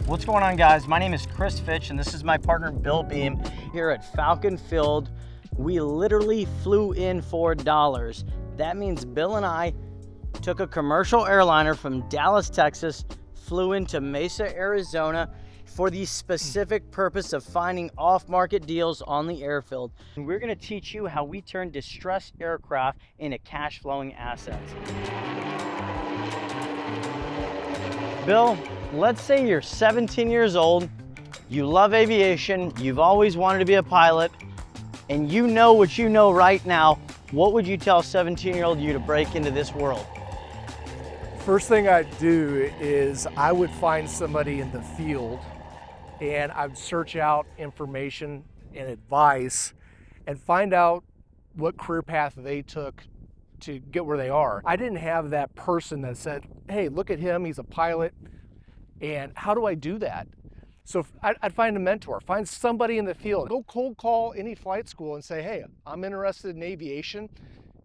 What's going on, guys? My name is Chris Fitch and this is my partner Bill Beam here at Falcon Field. We literally flew in for dollars. That means Bill and I took a commercial airliner from Dallas, Texas, flew into Mesa, Arizona for the specific purpose of finding off-market deals on the airfield. And we're going to teach you how we turn distressed aircraft into cash-flowing assets. Bill, let's say you're 17 years old, you love aviation, you've always wanted to be a pilot, and you know what you know right now. What would you tell 17-year-old you to break into this world? First thing I'd do is I would find somebody in the field and I'd search out information and advice and find out what career path they took to get where they are. I didn't have that person that said, hey, look at him, he's a pilot, and how do I do that? So I'd find a mentor, find somebody in the field, go cold call any flight school and say, hey, I'm interested in aviation.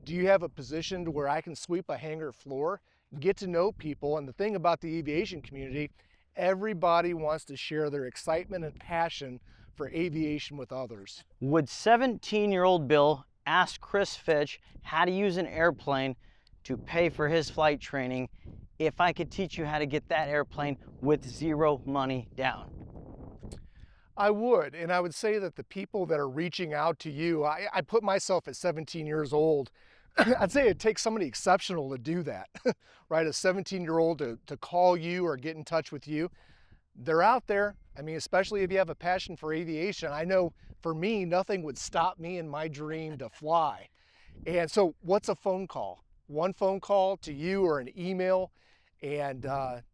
Do you have a position to where I can sweep a hangar floor? Get to know people. And the thing about the aviation community, everybody wants to share their excitement and passion for aviation with others. Would 17-year-old Bill ask Chris Fitch how to use an airplane to pay for his flight training if I could teach you how to get that airplane with zero money down? I would, and I would say that the people that are reaching out to you, I put myself at 17 years old, I'd say it takes somebody exceptional to do that, right? A 17-year-old to call you or get in touch with you. They're out there. I mean, especially if you have a passion for aviation. I know for me, nothing would stop me in my dream to fly. And so what's a phone call? One phone call to you or an email, and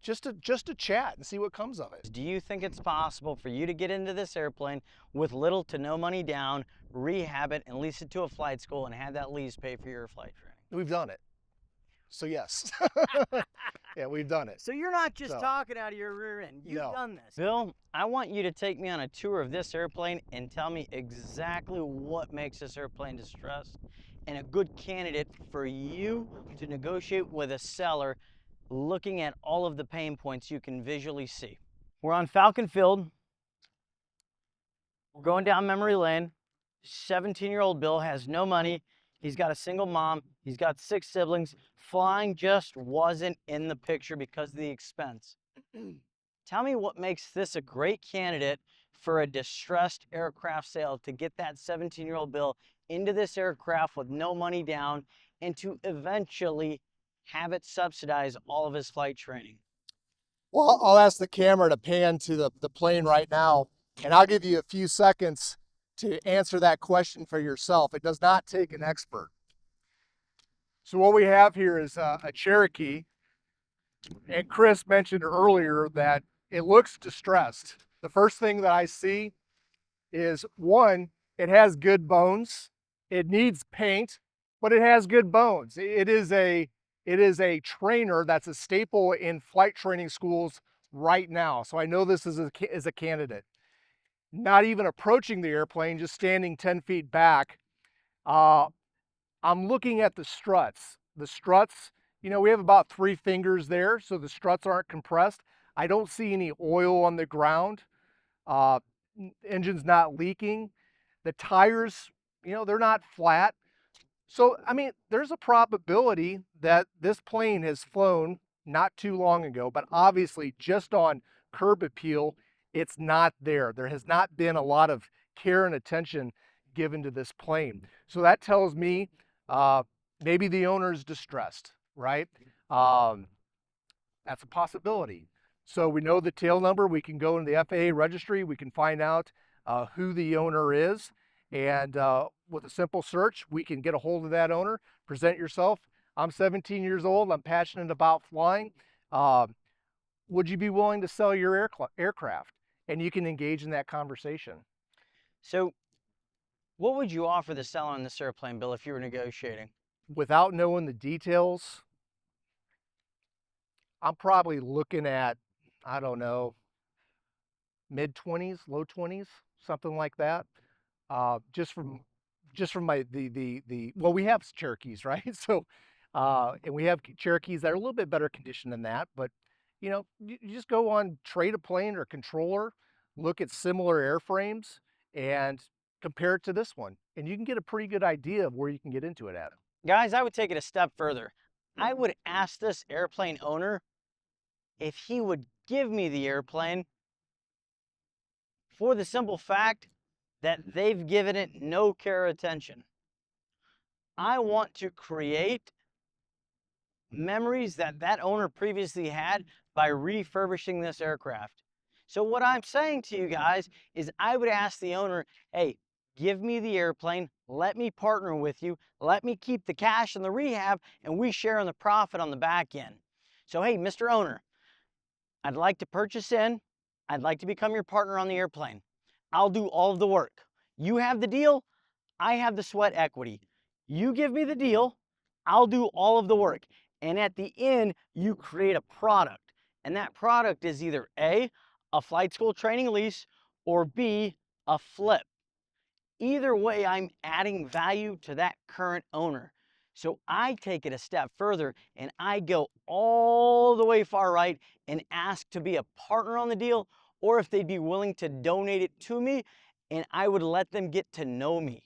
just to chat and see what comes of it. Do you think it's possible for you to get into this airplane with little to no money down, rehab it, and lease it to a flight school and have that lease pay for your flight training? We've done it. So yes. Yeah, we've done it. So you're not just talking out of your rear end. You've done this. Bill, I want you to take me on a tour of this airplane and tell me exactly what makes this airplane distressed and a good candidate for you to negotiate with a seller looking at all of the pain points you can visually see. We're on Falcon Field. We're going down memory lane. 17-year-old Bill has no money. He's got a single mom. He's got 6 siblings. Flying just wasn't in the picture because of the expense. Tell me what makes this a great candidate for a distressed aircraft sale to get that 17-year-old Bill into this aircraft with no money down and to eventually have it subsidize all of his flight training. Well, I'll ask the camera to pan to the plane right now, and I'll give you a few seconds to answer that question for yourself. It does not take an expert. So what we have here is a Cherokee, and Chris mentioned earlier that it looks distressed. The first thing that I see is, one, it has good bones. It needs paint, but it has good bones. It is a trainer that's a staple in flight training schools right now. So I know this is a candidate. Not even approaching the airplane, just standing 10 feet back. I'm looking at the struts. The struts, you know, we have about 3 fingers there, so the struts aren't compressed. I don't see any oil on the ground. Engine's not leaking. The tires, you know, they're not flat. So, I mean, there's a probability that this plane has flown not too long ago, but obviously just on curb appeal, it's not there. There has not been a lot of care and attention given to this plane. So that tells me maybe the owner is distressed, right? That's a possibility. So we know the tail number. We can go into the FAA registry. We can find out who the owner is. And with a simple search, we can get a hold of that owner, present yourself. I'm 17 years old. I'm passionate about flying. Would you be willing to sell your aircraft? And you can engage in that conversation. So what would you offer the seller on this airplane, Bill, if you were negotiating? Without knowing the details, I'm probably looking at, I don't know, mid-20s, low 20s, something like that. Just from my well, we have Cherokees, right? So and we have Cherokees that are a little bit better condition than that, but You just go on Trade a Plane or Controller, look at similar airframes, and compare it to this one, and you can get a pretty good idea of where you can get into it at. Guys, I would take it a step further. I would ask this airplane owner if he would give me the airplane for the simple fact that they've given it no care or attention. I want to create memories that that owner previously had by refurbishing this aircraft. So what I'm saying to you guys is I would ask the owner, hey, give me the airplane, let me partner with you, let me keep the cash and the rehab, and we share in the profit on the back end. So hey, Mr. Owner, I'd like to purchase in, I'd like to become your partner on the airplane. I'll do all of the work. You have the deal, I have the sweat equity. You give me the deal, I'll do all of the work. And at the end, you create a product. And that product is either A, a flight school training lease, or B, a flip. Either way, I'm adding value to that current owner. So I take it a step further and I go all the way far right and ask to be a partner on the deal, or if they'd be willing to donate it to me, and I would let them get to know me.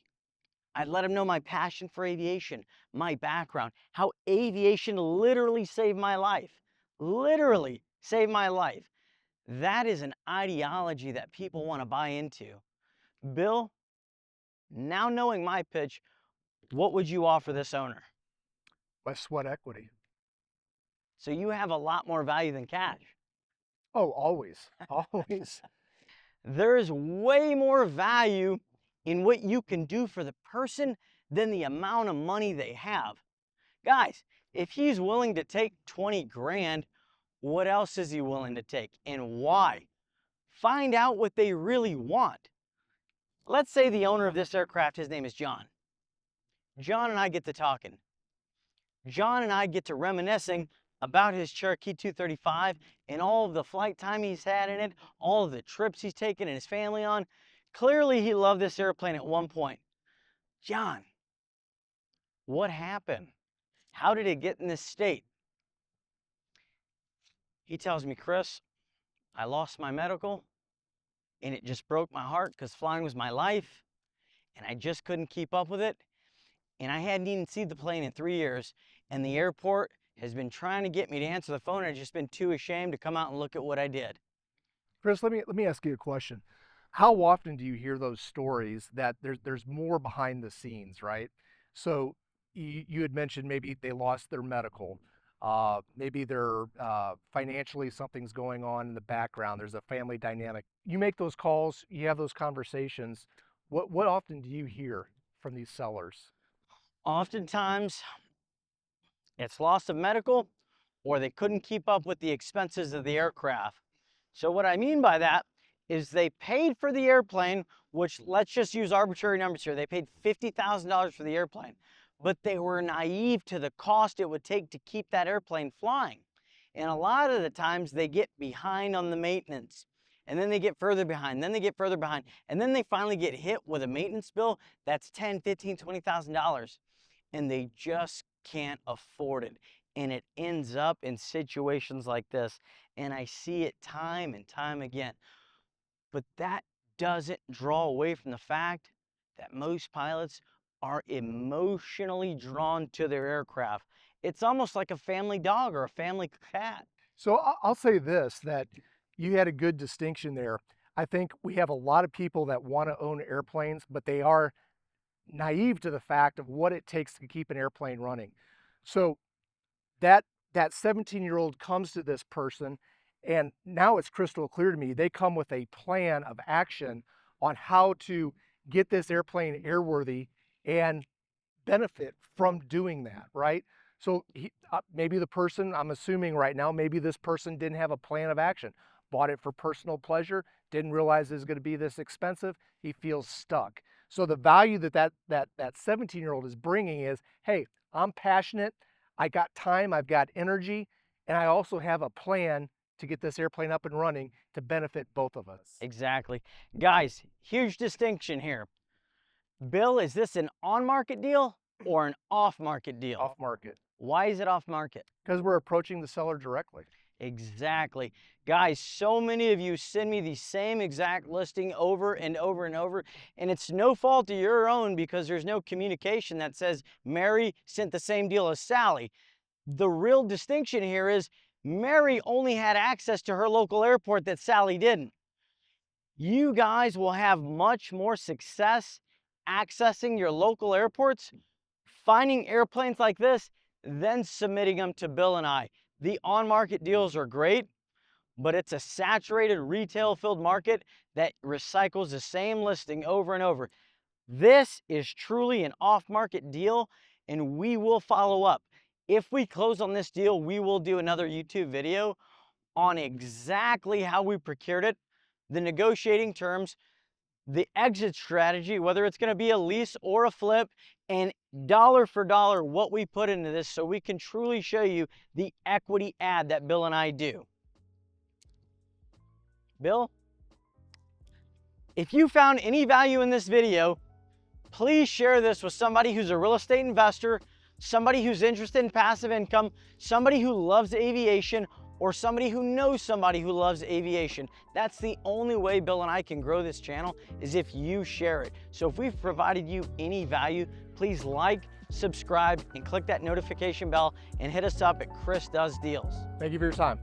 I'd let them know my passion for aviation, my background, how aviation literally saved my life. Literally saved my life. That is an ideology that people want to buy into. Bill, now knowing my pitch, what would you offer this owner? My sweat equity. So you have a lot more value than cash. Oh, always, always. There's way more value in what you can do for the person than the amount of money they have. Guys, if he's willing to take 20 grand, what else is he willing to take and why? Find out what they really want. Let's say the owner of this aircraft, his name is John. John and I get to talking. John and I get to reminiscing about his Cherokee 235 and all of the flight time he's had in it, all of the trips he's taken and his family on. Clearly, he loved this airplane at one point. John, what happened? How did it get in this state? He tells me, Chris, I lost my medical and it just broke my heart because flying was my life and I just couldn't keep up with it. And I hadn't even seen the plane in 3 years, and the airport has been trying to get me to answer the phone, and I've just been too ashamed to come out and look at what I did. Chris, let me ask you a question. How often do you hear those stories that there's more behind the scenes, right? So you had mentioned maybe they lost their medical, maybe they're financially something's going on in the background. There's a family dynamic. You make those calls, you have those conversations. What often do you hear from these sellers? Oftentimes, it's loss of medical, or they couldn't keep up with the expenses of the aircraft. So what I mean by that is they paid for the airplane, which, let's just use arbitrary numbers here. They paid $50,000 for the airplane, but they were naive to the cost it would take to keep that airplane flying. And a lot of the times they get behind on the maintenance, and then they get further behind, then they get further behind, and then they finally get hit with a maintenance bill that's $10,000, $15,000, $20,000, and they just can't afford it. And it ends up in situations like this, and I see it time and time again. But that doesn't draw away from the fact that most pilots are emotionally drawn to their aircraft. It's almost like a family dog or a family cat. So I'll say this, that you had a good distinction there. I think we have a lot of people that want to own airplanes, but they are naive to the fact of what it takes to keep an airplane running. So that 17-year-old comes to this person, and now it's crystal clear to me, they come with a plan of action on how to get this airplane airworthy and benefit from doing that, right? So maybe the person, I'm assuming right now, maybe this person didn't have a plan of action, bought it for personal pleasure, didn't realize it was going to be this expensive, he feels stuck. So the value that 17-year-old is bringing is, hey, I'm passionate, I got time, I've got energy, and I also have a plan to get this airplane up and running to benefit both of us. Exactly. Guys, huge distinction here. Bill, is this an on-market deal or an off-market deal? Off market. Why is it off-market? Because we're approaching the seller directly. Exactly. Guys, so many of you send me the same exact listing over and over and over, and it's no fault of your own because there's no communication that says Mary sent the same deal as Sally. The real distinction here is Mary only had access to her local airport that Sally didn't. You guys will have much more success accessing your local airports, finding airplanes like this, than submitting them to Bill and I. The on-market deals are great, but it's a saturated retail-filled market that recycles the same listing over and over. This is truly an off-market deal, and we will follow up. If we close on this deal, we will do another YouTube video on exactly how we procured it, the negotiating terms, the exit strategy, whether it's going to be a lease or a flip, and dollar for dollar what we put into this so we can truly show you the equity add that Bill and I do. Bill, if you found any value in this video, please share this with somebody who's a real estate investor, somebody who's interested in passive income, somebody who loves aviation, or somebody who knows somebody who loves aviation. That's the only way Bill and I can grow this channel, is if you share it. So if we've provided you any value, please like, subscribe, and click that notification bell and hit us up at Chris Does Deals. Thank you for your time.